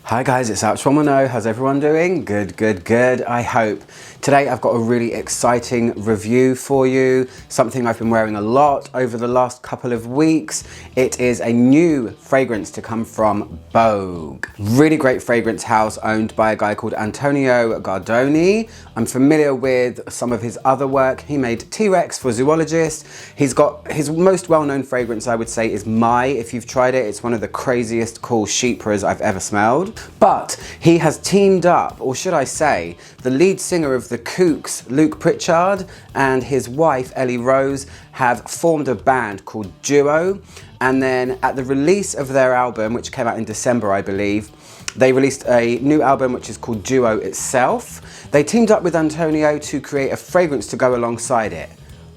Hi guys, it's Alex from LitA. How's everyone doing? Good, I hope. Today I've got a really exciting review for you, something I've been wearing a lot over the last couple of weeks. It is a new fragrance to come from Bogue. Really great fragrance house owned by a guy called Antonio Gardoni. I'm familiar with some of his other work. He made T-Rex for Zoologist. He's got his most well-known fragrance, I would say, is My. If you've tried it, it's one of the craziest cool chypres I've ever smelled. But he has teamed up, or should I say, the lead singer of the Kooks, Luke Pritchard, and his wife, Ellie Rose, have formed a band called Duo. And then at the release of their album, which came out in December, I believe, they released a new album which is called Duo itself. They teamed up with Antonio to create a fragrance to go alongside it.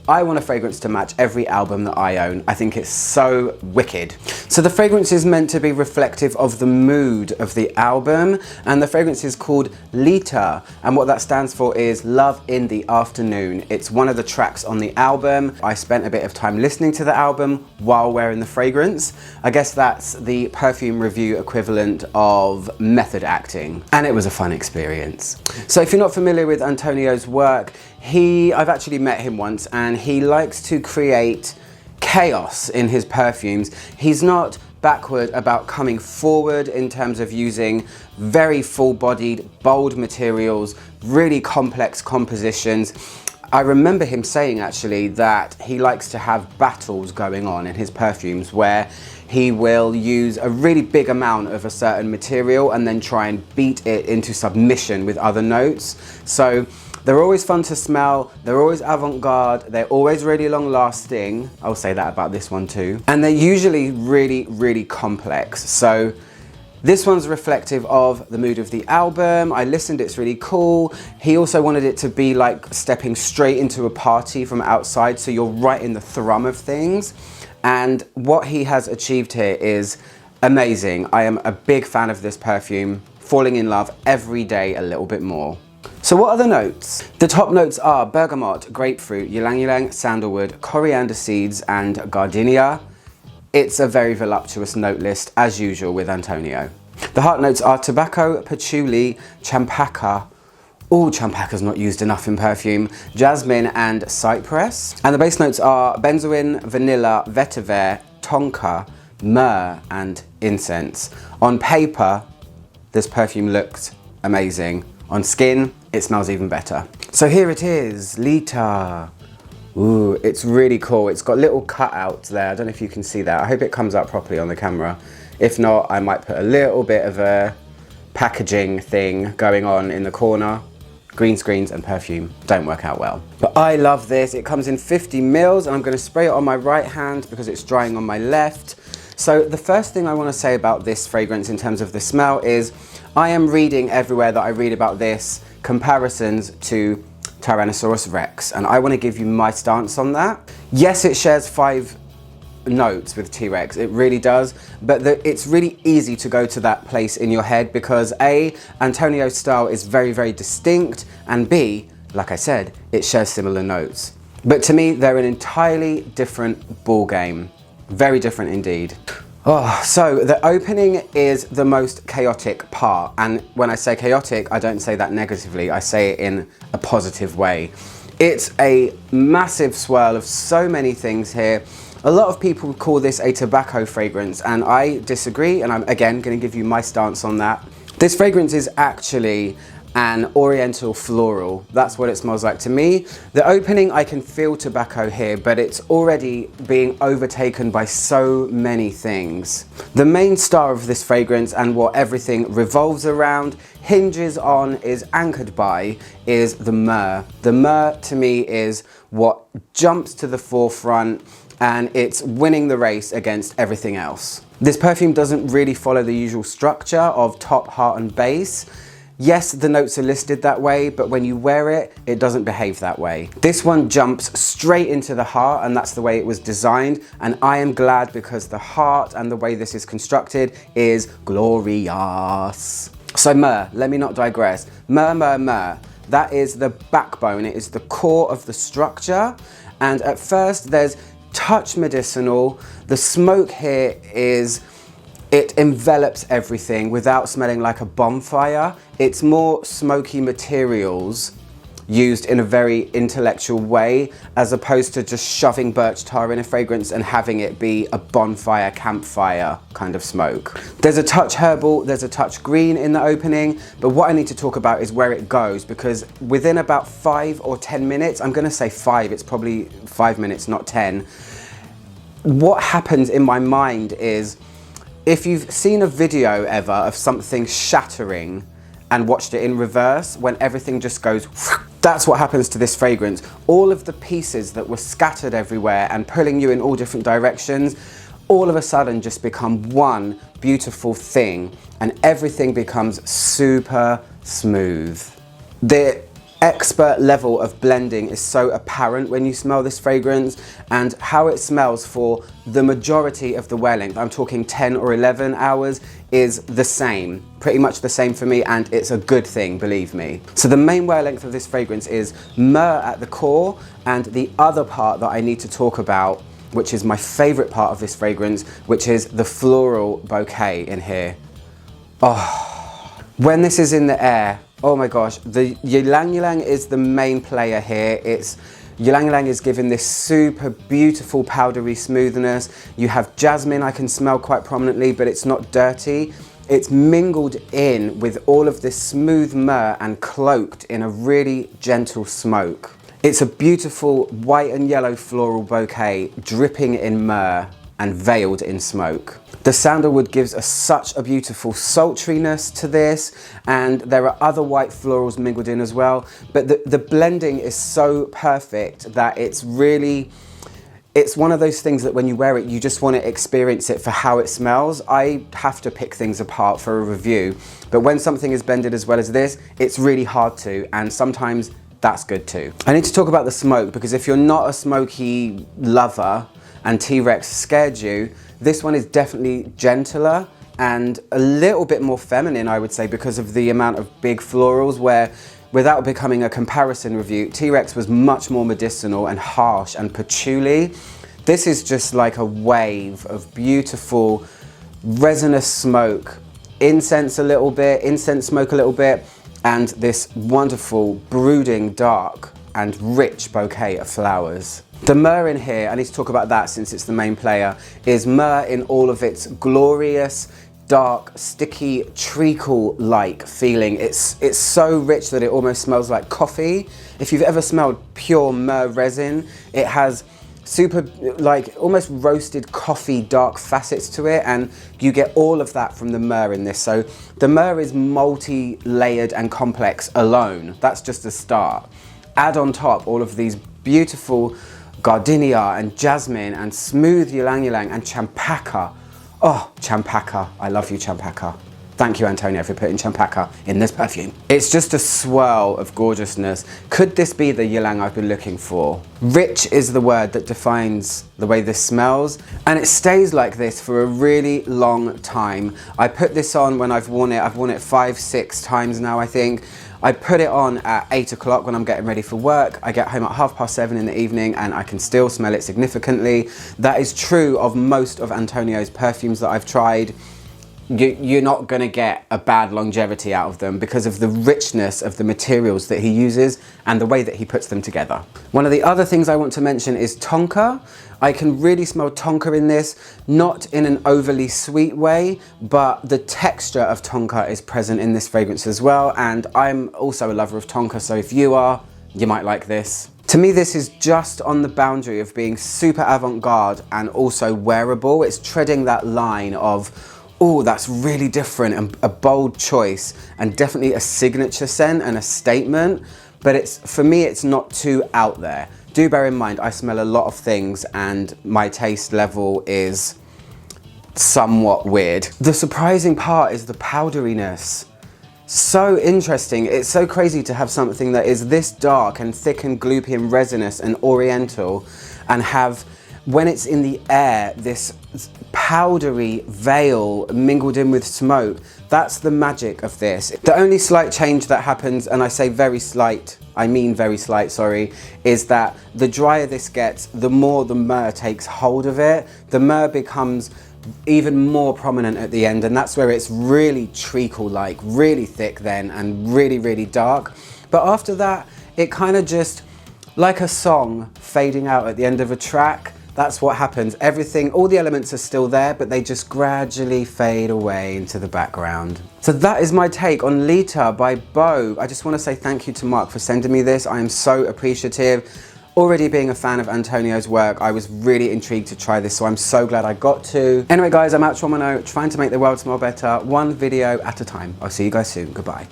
I want a fragrance to match every album that I own. I think it's so wicked. So the fragrance is meant to be reflective of the mood of the album, and the fragrance is called LitA, and what that stands for is Love in the Afternoon. It's one of the tracks on the album. I spent a bit of time listening to the album while wearing the fragrance. I guess that's the perfume review equivalent of method acting, and it was a fun experience. So if you're not familiar with Antonio's work, I've actually met him once, and he likes to create chaos in his perfumes. He's not backward about coming forward in terms of using very full-bodied, bold materials, really complex compositions. I remember him saying actually that he likes to have battles going on in his perfumes where he will use a really big amount of a certain material and then try and beat it into submission with other notes. So they're always fun to smell, they're always avant-garde, they're always really long-lasting. I'll say that about this one too. And they're usually really complex. So this one's reflective of the mood of the album. I listened, it's really cool. He also wanted it to be like stepping straight into a party from outside, so you're right in the thrum of things. And what he has achieved here is amazing. I am a big fan of this perfume, falling in love every day a little bit more. So what are the notes? The top notes are bergamot, grapefruit, ylang-ylang, sandalwood, coriander seeds, and gardenia. It's a very voluptuous note list, as usual with Antonio. The heart notes are tobacco, patchouli, champaca. Oh, champaca's not used enough in perfume. Jasmine and cypress. And the base notes are benzoin, vanilla, vetiver, tonka, myrrh, and incense. On paper, this perfume looked amazing. On skin, it smells even better. So here it is, LitA. Ooh, it's really cool. It's got little cutouts there. I don't know if you can see that. I hope it comes out properly on the camera. If not, I might put a little bit of a packaging thing going on in the corner. Green screens and perfume don't work out well. But I love this. It comes in 50 mils, and I'm gonna spray it on my right hand because it's drying on my left. So the first thing I want to say about this fragrance in terms of the smell is I am reading everywhere that I read about this comparisons to Tyrannosaurus Rex, and I want to give you my stance on that. Yes, it shares 5 notes with T-Rex, it really does, but it's really easy to go to that place in your head because A, Antonio's style is very distinct, and B, like I said, it shares similar notes. But to me, they're an entirely different ball game. Very different indeed. Oh, so the opening is the most chaotic part, and when I say chaotic, I don't say that negatively, I say it in a positive way. It's a massive swirl of so many things here. A lot of people call this a tobacco fragrance, and I disagree, and I'm again going to give you my stance on that. This fragrance is actually an oriental floral. That's what it smells like to me. The opening, I can feel tobacco here, but it's already being overtaken by so many things. The main star of this fragrance and what everything revolves around, hinges on, is anchored by, is the myrrh. The myrrh to me is what jumps to the forefront, and it's winning the race against everything else. This perfume doesn't really follow the usual structure of top, heart, and base. Yes, the notes are listed that way, but when you wear it, it doesn't behave that way. This one jumps straight into the heart, and that's the way it was designed, and I am glad because the heart and the way this is constructed is glorious. So myrrh, let me not digress. Myrrh. That is the backbone, it is the core of the structure, and at first there's touch medicinal. The smoke here is It envelops everything without smelling like a bonfire. It's more smoky materials used in a very intellectual way, as opposed to just shoving birch tar in a fragrance and having it be a bonfire, campfire kind of smoke. There's a touch herbal, there's a touch green in the opening, but what I need to talk about is where it goes, because within about 5 or 10 minutes, I'm gonna say 5, it's probably 5 minutes, not 10. What happens in my mind is, if you've seen a video ever of something shattering and watched it in reverse, when everything just goes, that's what happens to this fragrance. All of the pieces that were scattered everywhere and pulling you in all different directions, all of a sudden just become one beautiful thing, and everything becomes super smooth. The expert level of blending is so apparent when you smell this fragrance, and how it smells for the majority of the wear length, I'm talking 10 or 11 hours, is the same, pretty much the same for me, and it's a good thing, believe me. So the main wear length of this fragrance is myrrh at the core, and the other part that I need to talk about, which is my favorite part of this fragrance, which is the floral bouquet in here. Oh, when this is in the air, oh my gosh, the ylang ylang is the main player here. Ylang ylang is giving this super beautiful powdery smoothness. You have jasmine I can smell quite prominently, but it's not dirty. It's mingled in with all of this smooth myrrh and cloaked in a really gentle smoke. It's a beautiful white and yellow floral bouquet dripping in myrrh and veiled in smoke. The sandalwood gives such a beautiful sultriness to this, and there are other white florals mingled in as well, but the blending is so perfect that it's one of those things that when you wear it, you just want to experience it for how it smells. I have to pick things apart for a review, but when something is blended as well as this, it's really hard to, and sometimes that's good too. I need to talk about the smoke, because if you're not a smoky lover and T-Rex scared you, this one is definitely gentler and a little bit more feminine, I would say, because of the amount of big florals, where, without becoming a comparison review, T-Rex was much more medicinal and harsh and patchouli. This is just like a wave of beautiful resinous smoke, incense smoke a little bit, and this wonderful brooding dark and rich bouquet of flowers. The myrrh in here, I need to talk about that since it's the main player, is myrrh in all of its glorious, dark, sticky, treacle-like feeling. It's so rich that it almost smells like coffee. If you've ever smelled pure myrrh resin, it has super, like, almost roasted coffee dark facets to it, and you get all of that from the myrrh in this. So the myrrh is multi-layered and complex alone. That's just a start. Add on top all of these beautiful gardenia and jasmine and smooth ylang ylang and champaka. Oh, champaka. I love you, champaka. Thank you, Antonio, for putting champaka in this perfume. It's just a swirl of gorgeousness. Could this be the ylang I've been looking for? Rich is the word that defines the way this smells, and it stays like this for a really long time. I put this on when I've worn it 5, 6 times now, I think. I put it on at 8 o'clock when I'm getting ready for work. I get home at 7:30 in the evening and I can still smell it significantly. That is true of most of Antonio's perfumes that I've tried. You're not gonna get a bad longevity out of them because of the richness of the materials that he uses and the way that he puts them together. One of the other things I want to mention is tonka. I can really smell tonka in this, not in an overly sweet way, but the texture of tonka is present in this fragrance as well, and I'm also a lover of tonka, so if you are, you might like this. To me, this is just on the boundary of being super avant-garde and also wearable. It's treading that line of, oh, that's really different and a bold choice and definitely a signature scent and a statement, but for me, it's not too out there. Do bear in mind, I smell a lot of things and my taste level is somewhat weird. The surprising part is the powderiness. So interesting. It's so crazy to have something that is this dark and thick and gloopy and resinous and oriental, and have, when it's in the air, this powdery veil mingled in with smoke. That's the magic of this. The only slight change that happens, and I say very slight, I mean very slight, sorry, is that the drier this gets, the more the myrrh takes hold of it. The myrrh becomes even more prominent at the end, and that's where it's really treacle-like, really thick then, and really, really dark. But after that, it kind of just, like a song fading out at the end of a track, that's what happens. Everything, all the elements are still there, but they just gradually fade away into the background. So that is my take on LitA by Bogue. I just want to say thank you to Mark for sending me this. I am so appreciative. Already being a fan of Antonio's work, I was really intrigued to try this, so I'm so glad I got to. Anyway guys, I'm out Romano, trying to make the world smell better, one video at a time. I'll see you guys soon. Goodbye.